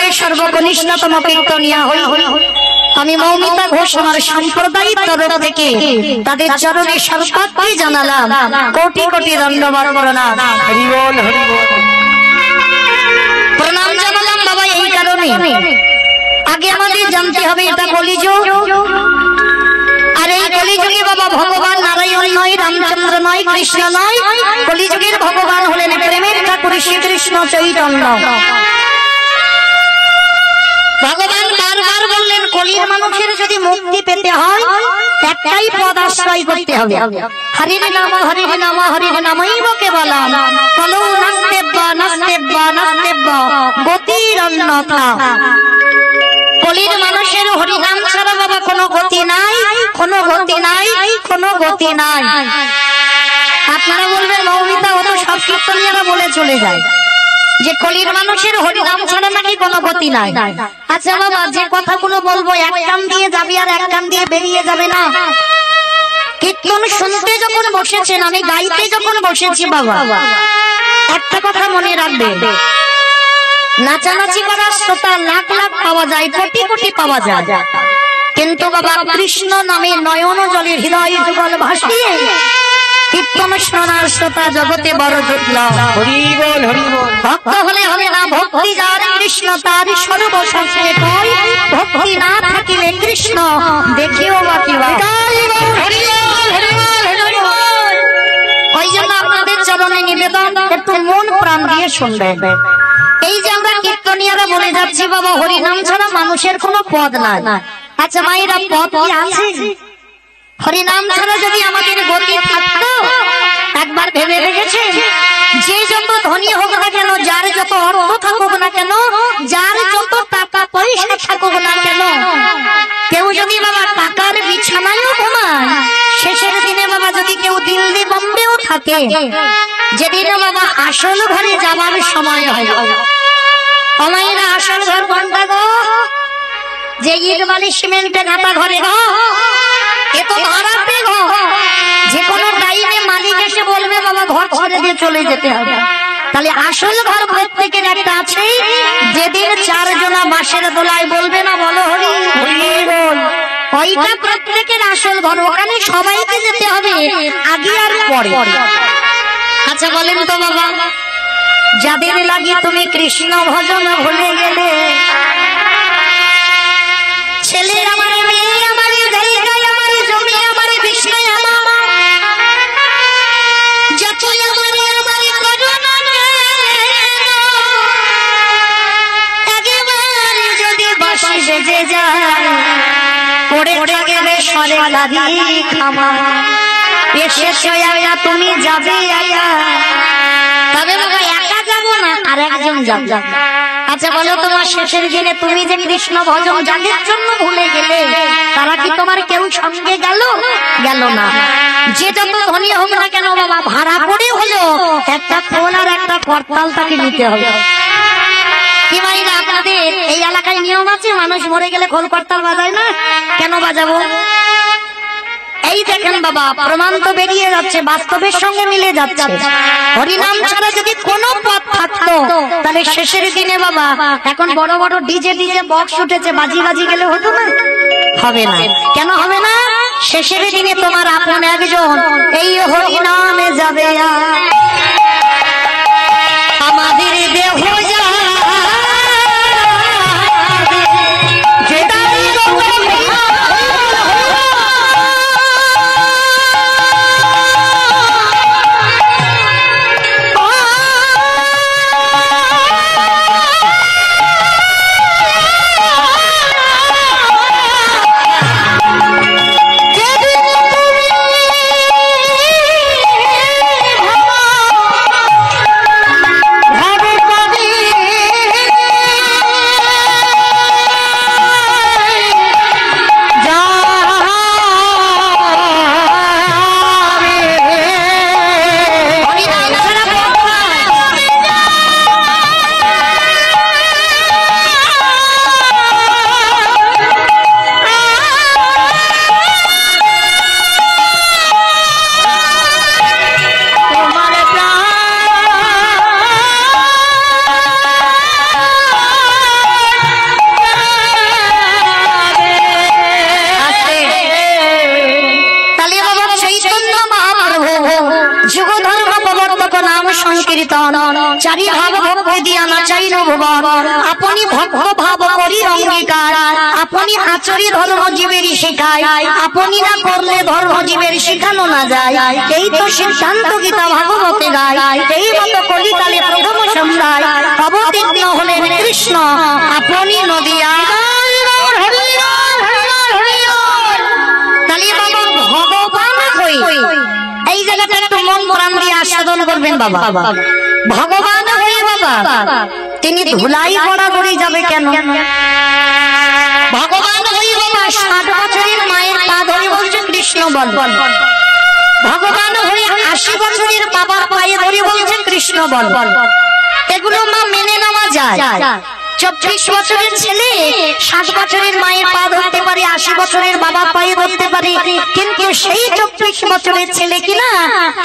জগতের সর্বকনিষ্ঠতম কীর্তনিয়া হই আমি মৌমিতা ঘোষ আমার সম্প্রদায়ের তরফ থেকে তাদের চরণে সর্বাত্মা জানালাম কোটি কোটি ধন্যবাদ প্রণাম। হরি বল হরি বল। প্রণাম জানালাম বাবা এই কারণে, আগে আমাদের জানতে হবে এটা কলিযুগ, আর এই কলিযুগে বাবা ভগবান নারায়ণ নয়, রামচন্দ্র নয়, কৃষ্ণ নয়, কলিযুগের ভগবান হলেন প্রেমের ঠাকুর শ্রীকৃষ্ণ চৈতন্য। ভগবান বারবার বললেন কলির মানুষের যদি মুক্তি পেতে হয় একটাই পদ আশ্রয় করতে হবে, হরির নাম হরির নাম হরির নামৈব কেবলম কলৌ নাস্তেব্য নাস্তেব্য নাস্তেব্য গতির অন্যথা। কলির মানুষের হরিনাম ছাড়া বাবা কোনো গতি নাই, কোনো গতি নাই, কোনো গতি নাই। আপনারা বলবেন মৌমিতা ও তো সব কীর্তনীয়রা বলে চলে যায় যে কলির মানুষের হরিনাম ছাড়া নাকি কোনো গতি নাই। আচ্ছা বাবা, যে কথাগুলো বলবো এক কান দিয়ে যাবে আর এক কান দিয়ে বেরিয়ে যাবে না। কীর্তন শুনতে যখন বসেছেন, আমি গাইতে যখন বসেছি বাবা, একটা কথা মনে রাখবে, নাচানাচি করার শ্রোতা লাখ লাখ পাওয়া যায়, কোটি কোটি পাওয়া যায়, কিন্তু বাবা কৃষ্ণ নামে নয়ন জলে হৃদয় যুগল ভাসিয়ে কীর্তন শোনার শ্রোতা জগতে বড় দুর্লভ। হরি বল হরি বল। ভক্ত হলে হবে না, ভক্তি যার কৃষ্ণ তার সর্বশাস্ত্রে কয়, ভক্তি না থাকিলে কৃষ্ণ দেখিও বা কি। ওই জন্য আপনাদের চরণে নিবেদন, একটু মন প্রাণ দিয়ে শুনবেন। এই যে আমরা কীর্তনিয়ারা বলে যাচ্ছি বাবা হরিনাম ছাড়া মানুষের কোনো পদ নাই। আচ্ছা মায়েরা, পদ কি আছে? হরিনাম ছাড়া যদি আমাদের গতি থাকতো, একবার ভেবে দেখেছে যে যত ধনী হোক না কেন, যার যত অর্থ থাকুক না কেন, যার যত টাকা পয়সা থাকুক না কেন, কেউ যদি বাবা টাকার বিছানায়ও ঘুমায়, শেষের দিনে বাবা যদি কেউ দিল্লি বোম্বেও থাকে, যেদিন বাবা আসল ঘরে যাবার সময় হয়, আমায়েরা আসল ঘর কোনটা গো? যে ইট বালি সিমেন্টে ঘাটা ঘরে গো, এ তো ভাড়াতে গো। যে কোনো টাইমে মালিক এসে বলবে বাবা ঘর ছেড়ে দিয়ে চলে যেতে হবে। তাহলে আসল ঘর প্রত্যেকের একটা আছে, যেদিন চারজনা বাঁশের দোলায় বলবে না বলো হরি হরি বল, ওইটা প্রত্যেকের আসল ঘর, ওখানে সবাইকে যেতে হবে আগে আর পরে। আচ্ছা বলেন তো বাবা, যাদের লাগি তুমি কৃষ্ণ ভজন ভুলে গেলে, ছেলে আমার, মেয়ে আমার, জায়গা আমার, জমি আমার, বিষয় আমার, যতই আমার আমার করুণা একেবারে যদি বাঁশি বেজে যায়, পড়ে থাকবে সরে লাগি খামা, এসেছো আয়া তুমি যাবে আয়া। তবে বাবা একা যাবো না, আর একজন যাবে। আচ্ছা বলো, তোমার শেষের দিনে তুমি যে কৃষ্ণ ভজন যাদের জন্য ভুলে গেলে, তারা কি তোমার কেউ সঙ্গে গেল? গেল না। যে যত ধনী হোক না কেন বাবা, ভাড়া করে হলো একটা খোল আর একটা করতাল তাকে নিতে হবে। কি ভাইরা, আপনাদের এই এলাকায় নিয়ম আছে, মানুষ মরে গেলে খোল করতাল বাজায় না, কেন বাজাবো? এই দেখেন বাবা, প্রমাণ তো বেরিয়ে যাচ্ছে, বাস্তবের সঙ্গে মিলে যাচ্ছে। হরিনাম ছাড়া যদি কোনো পথ থাকতো, তাহলে শেষের দিনে বাবা এখন বড় বড় ডিজে বক্স উঠেছে, বাজি বাজি গেলে হতো না? হবে না। কেন হবে না? শেষের দিনে তোমার আপন একজন এই হরিনামে যাবে, আমাদের দেহ চারি ভাব ভক্তি দিয়া না চাইল ভুবন আপনি ভক্ত ভাব করি অঙ্গীকার আপনি আচরি ধর্ম জীবের শিখায় আপনি না করলে ধর্ম জীবের শিখানো না যায় এই তো সিদ্ধান্ত গীতা ভাগবতে গায় এই মতো কলিকালে প্রথম সন্ধ্যায় অবতীর্ণ হলেন কৃষ্ণ আপনি নদিয়া ভগবান হয়ে এই জায়গাটা একটু মন প্রাণ দিয়ে আস্বাদন করবেন বাবা ভগবান হয়ে বাবা তিনি ধুলাই গড়াগড়ি যাবে কেন ভগবান হয়ে বাবা 60 বছরের মায়ের পা ধরে বলছে কৃষ্ণ বল ভগবান হয়ে 80 বছরের বাবার পায়ে ধরে বলছে কৃষ্ণ বল এগুলো মা মেনে নেওয়া যায় 24 বছরের ছেলে 60 বছরের মায়ের পা ধরতে পারে 80 বছরের বাবা পায়ে ধরতে পারে কিন্তু সেই 24 বছরের ছেলে কিনা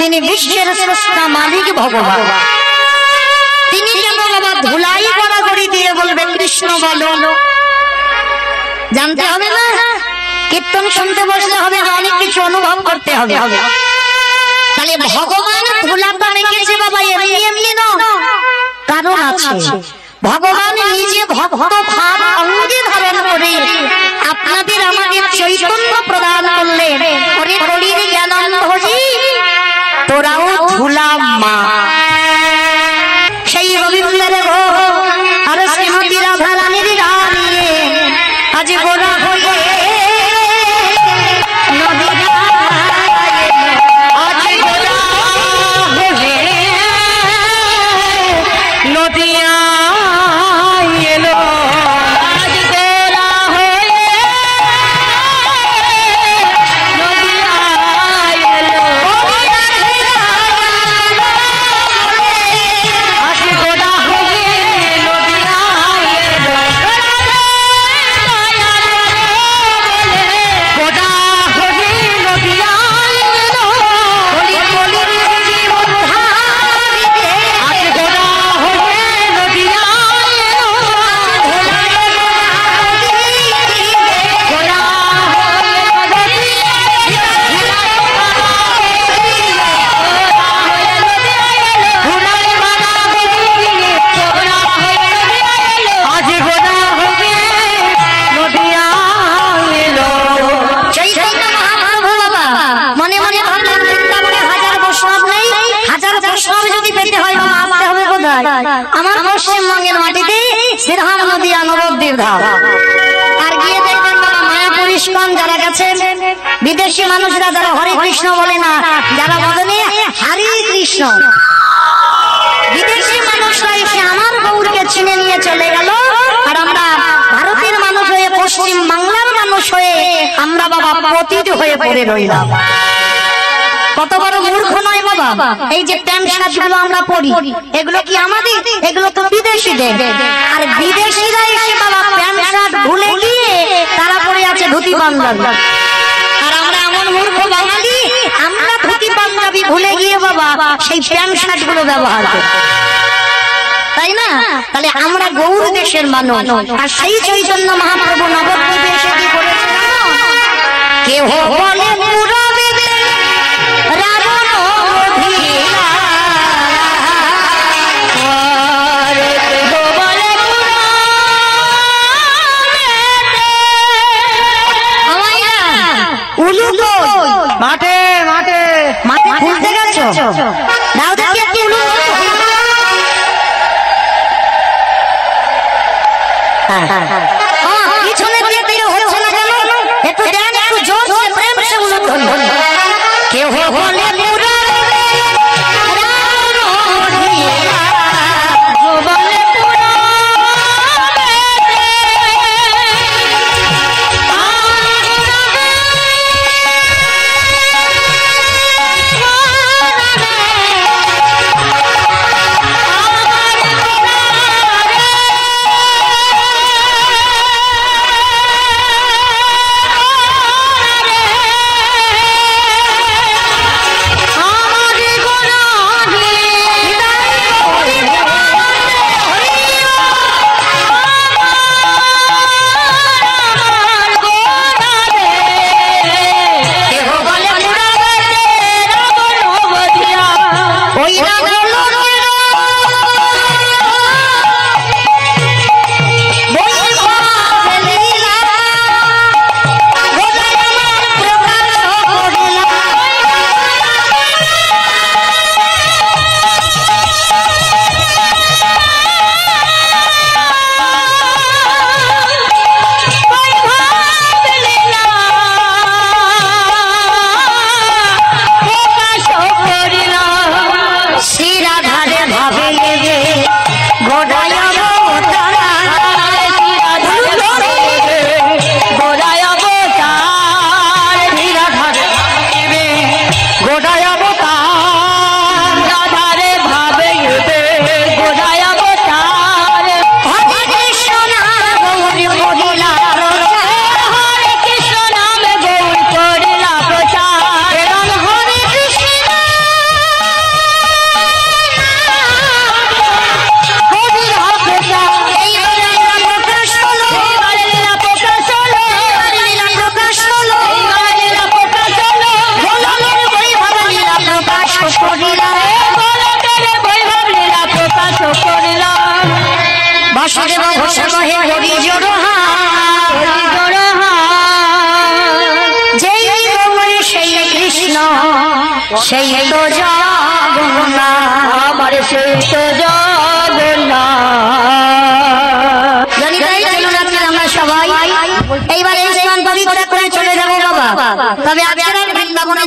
তিনি বিশ্বের স্রষ্টা মালিক ভগবান তিনি কেন বাবা ধুলাই গড়াগড়ি দিয়ে বলবে কৃষ্ণ বলো জানতে হবে না কীর্তন শুনতে বসলে হবে অনেক কিছু অনুভব করতে হবে তাহলে ভগবান ধুলাটা মেখেছে বাবা এমনি এমনি না কারণ আছে ভগবান নিজে ভক্ত ভাব অঙ্গে ধারণ করে আপনাদের আমাদের চৈতন্য প্রদান করলেন ওরে কলির জ্ঞানন্ধজি তোরাও ধুলা মা সেই রবীন্দ্রের আর শ্রীমতী রাধা রানীর গানে আজ গোরা হয়ে আমার পশ্চিমবঙ্গের মাটিতে শ্রীধাম নদিয়া নবদ্বীপ ধাম আর গিয়ে দেখবেন বাবা মায়াপুর ইস্কন যারা গেছেন বিদেশি মানুষরা যারা হরে কৃষ্ণ বলে না যারা বলে হরে কৃষ্ণ বিদেশি মানুষরা এসে আমার গৌরকে চিনে নিয়ে চলে গেল আর আমরা ভারতের মানুষ হয়ে পশ্চিম বাংলার মানুষ হয়ে আমরা বাবা পতিত হয়ে পড়ে রইলাম কত বড় মূর্খ নয় বাবা এই যে প্যান্ট শার্ট গুলো আমরা পরি এগুলো কি আমাদের এগুলো তো বিদেশিদের আর বিদেশিরা এসে বাবা প্যান্ট শার্ট ভুলে গিয়ে তারা পরে আছে ধুতি পাঞ্জাবি আর আমরা এমন মূর্খ বাঙালি আমরা ধুতি পাঞ্জাবি ভুলে গিয়ে বাবা সেই প্যান্ট শার্ট গুলো ব্যবহার করি তাই না তাহলে আমরা গৌর দেশের মানুষ আর সেই চৈতন্য মহাপ্রভু নবদ্বীপে এসে কি করেছে কেহ বলে মাঠে মাঠে মাঠে খুলতে গেছো দাও দেখি একটু উলু পিছনে দিয়ে দিয়ে হচ্ছে না কেন একটু দেন একটু জোর সে প্রেম সে উলু ধরুন কেউ বলে বাসুদেব ঘোষে কহে হরি জোড়হা যেই গৌরে সেই কৃষ্ণ সেই তো জগন্নাথ আমার সেই তো জগন্নাথ জানি তাই চলুন আজকে আমরা সবাই এইবারে স্নান পবিত্র করে চলে যাবো বাবা তবে আজকের বৃন্দাবনে